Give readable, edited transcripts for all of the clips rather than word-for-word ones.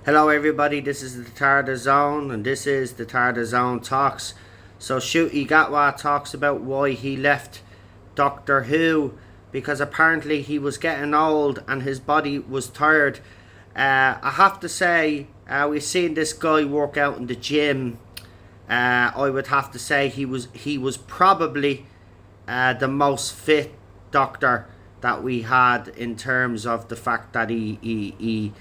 Hello everybody, this is the Tarda Zone and this is the Tarda Zone Talks. So Ncuti Gatwa talks about why he left Doctor Who, because apparently he was getting old and his body was tired. I have to say, we've seen this guy work out in the gym. I would have to say he was probably the most fit doctor that we had, in terms of the fact that he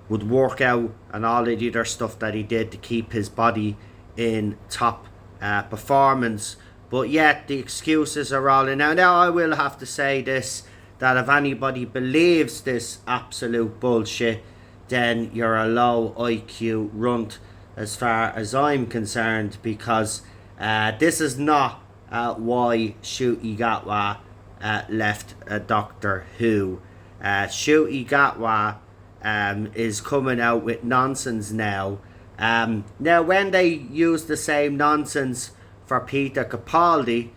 would work out and all the other stuff that he did to keep his body in top performance. But yet the excuses are all in. Now I will have to say this, that if anybody believes this absolute bullshit, then you're a low IQ runt as far as I'm concerned, because this is not why Ncuti Gatwa left Doctor Who. Ncuti Gatwa is coming out with nonsense now. Now, when they use the same nonsense for Peter Capaldi,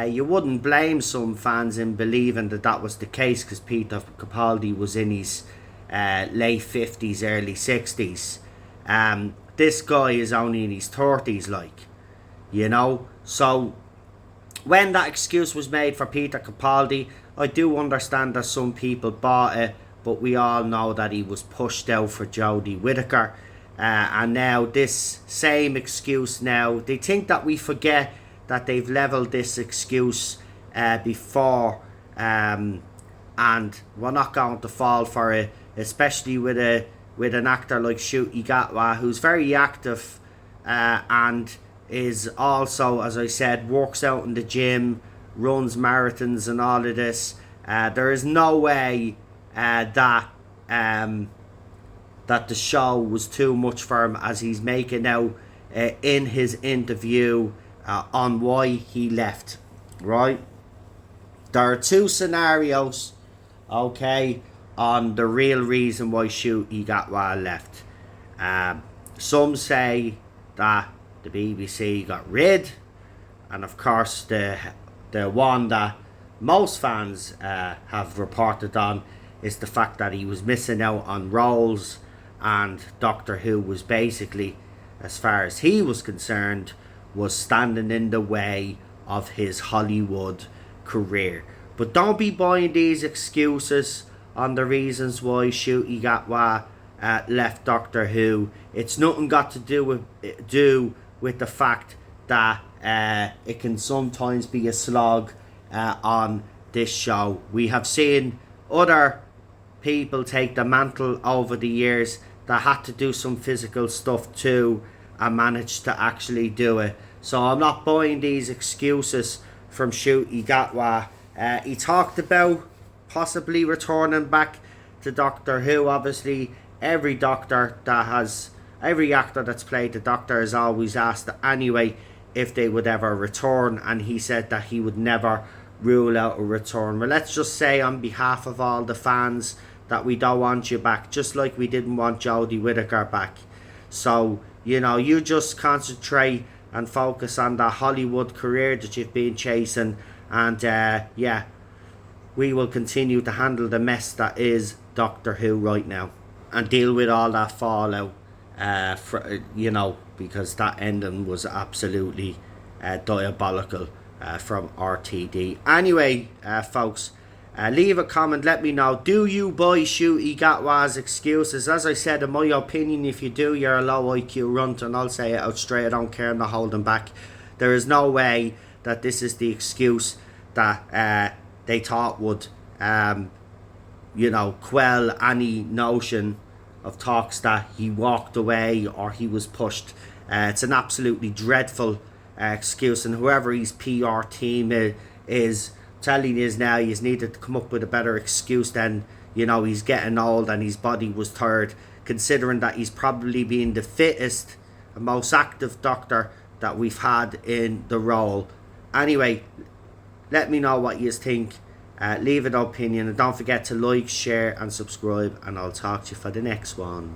you wouldn't blame some fans in believing that that was the case, because Peter Capaldi was in his late 50s, early 60s. This guy is only in his 30s, like, you know. So when that excuse was made for Peter Capaldi, I do understand that some people bought it, but we all know that he was pushed out for Jodie Whittaker. And now this same excuse, now they think that we forget that they've levelled this excuse before, and we're not going to fall for it, especially with an actor like Ncuti Gatwa, who's very active and is also, as I said, works out in the gym, runs marathons and all of this. There is no way that the show was too much for him, as he's making out in his interview on why he left. Right, there are two scenarios, okay, on the real reason why Ncuti Gatwa left. Some say that the BBC got rid, and of course the one that most fans have reported on is the fact that he was missing out on roles, and Doctor Who was basically, as far as he was concerned, was standing in the way of his Hollywood career. But don't be buying these excuses on the reasons why Ncuti Gatwa left Doctor Who. It's nothing got to do with the fact that it can sometimes be a slog on this show. We have seen other people take the mantle over the years that had to do some physical stuff too and managed to actually do it. So I'm not buying these excuses from Ncuti Gatwa. He talked about possibly returning back to Doctor Who. Obviously, every actor that's played the Doctor is always asked anyway if they would ever return, and he said that he would never rule out a return. Well, let's just say on behalf of all the fans that we don't want you back, just like we didn't want Jodie Whittaker back. So, you know, you just concentrate and focus on that Hollywood career that you've been chasing, and yeah, we will continue to handle the mess that is Doctor Who right now and deal with all that fallout, you know, because that ending was absolutely diabolical from RTD. Anyway, folks, leave a comment, let me know, do you buy Ncuti Gatwa's excuses? As I said, in my opinion, if you do, you're a low IQ runt, and I'll say it out straight, I don't care, I'm not holding back. There is no way that this is the excuse that they thought would you know, quell any notion of talks that he walked away or he was pushed. It's an absolutely dreadful excuse, and whoever his PR team is telling you now, he's needed to come up with a better excuse than, you know, he's getting old and his body was tired, considering that he's probably been the fittest and most active doctor that we've had in the role. Anyway, let me know what you think. Leave an opinion, and don't forget to like, share and subscribe, and I'll talk to you for the next one.